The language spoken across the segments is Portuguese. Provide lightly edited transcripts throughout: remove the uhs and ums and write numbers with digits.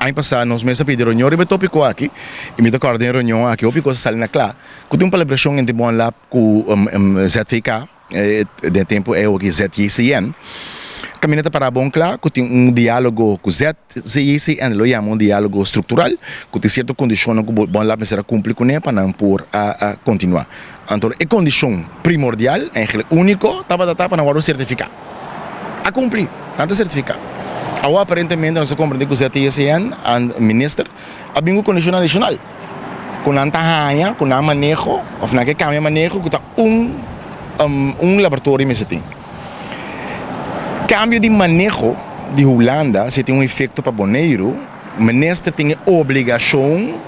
ano passado nós mesmos pedimos reunião e tópico aqui e me acordo em reunião aqui o pico sale na clá que tem uma celebração entre bom lá com ZVK de tempo é o que ZICN caminhata para bom claro que tem diálogo com ZICN lo chama diálogo estrutural que tem certa condição que bom lá será cumprir com ele para não por a continuar então a condição primordial é único tapa para não certificar a cumprir nada certificar agora aparentemente nós compreendemos que o ZICN o ministro a bingo condição nacional com a tahanha com a manejo ou na que cambia manejo que está laboratório mesmo tem cambio de manejo de Holanda se tem efeito para Boneiro o ministro tem a obrigação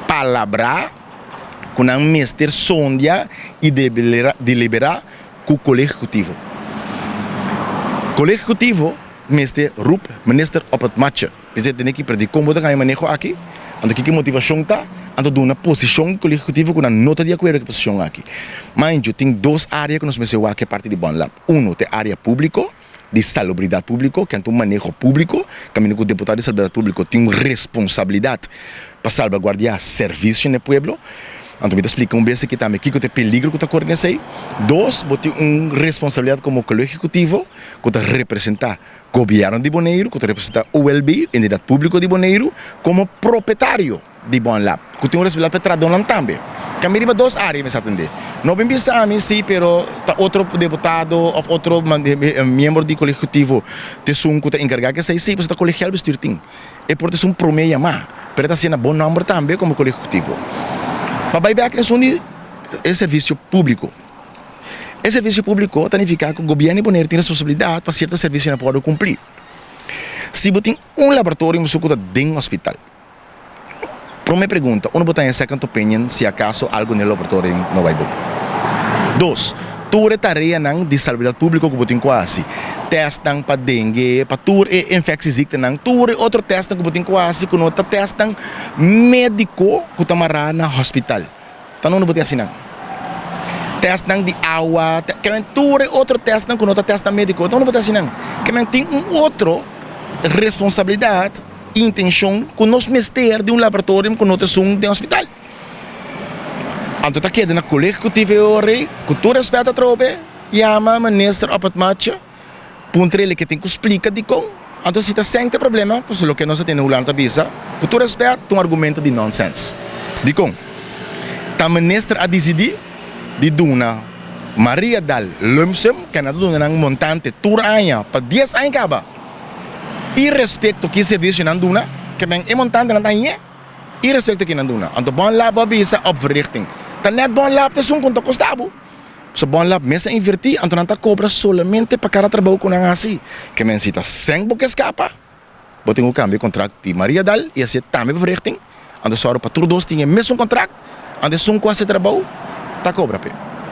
palavra com o ministro sondia e deliberar com o colégio executivo colégio executivo ministro op het matje você tem que perder como você ganha manejo aqui então que motivação está então dá uma posição do colégio executivo com uma nota de acordo com a posição aqui mas eu tenho duas áreas que nós mencionamos aqui a partir de Bom Lab é a área pública de salubridade pública, que é um manejo público, caminho que o deputado de salubridade pública tem uma responsabilidade para salvaguardar serviços no povo. Então, me explica vez que também que tem peligro que está correndo aí. Dois, bote uma responsabilidade como colégio executivo, que está representar o governo de Bonaire, que está representar o ULB, entidade pública de Bonaire, como proprietário de Bom Lab, que tem uma responsabilidade para traduzir também. Caminho para duas áreas, me atender. Não bem pensar, sim, pero outro deputado ou outro membro do colégio executivo tem um que está encarregado que sei, sim, você está colegial vestirting. E por isso prometo chamar, pero está sendo bom número também como colégio executivo. Para ir aqui é serviço público. É serviço público significa que o governo Bonaire tem responsabilidade para certos serviços não pode cumprir. Se você tem laboratório, você está dentro do hospital. Para minha pergunta, uno botar em second opinion se acaso algo no laboratório não vai bom. Dois, tudo tarefa de salubridade pública que botem quase. Testam para dengue, para tudo infecção zika não, tudo outro testam que botem quase, que não testam médico que está marado no hospital. Então não botem assim não. Testam de água, que tudo outro testam que não testam médico, então não botem assim não. Que tem outro responsabilidade intenção que nós mestre de laboratório que nós somos de hospital. Então está aqui na colégio que tive hoje, que tu respeita a tropa, chama ministro op het matje, ponto ele que tem que explicar de como. Então se está sem problema, pois o que nós temos no Holanda visa, que tu respeita um argumento de nonsense. De como? Tá ministro a decidir de dona Maria Dal Lumsum, que na dona um montante tur anos para 10 anos acaba. E respeito que serviço não duna, que bem é montante na tainha, e respeito que não duna. Então bom lab obisa opverrichting. Tá net bom lab te sum quanto custava. So bom lab mesa invertir, então não tá cobra solamente para cada trabalho com a assim. Que men cita sem boca escapa. Botem o cambio contrato de Maria Dal e assim também opverrichting. Então só para todos tinha mesmo contrato, então sum quase trabalho, tá cobra pe.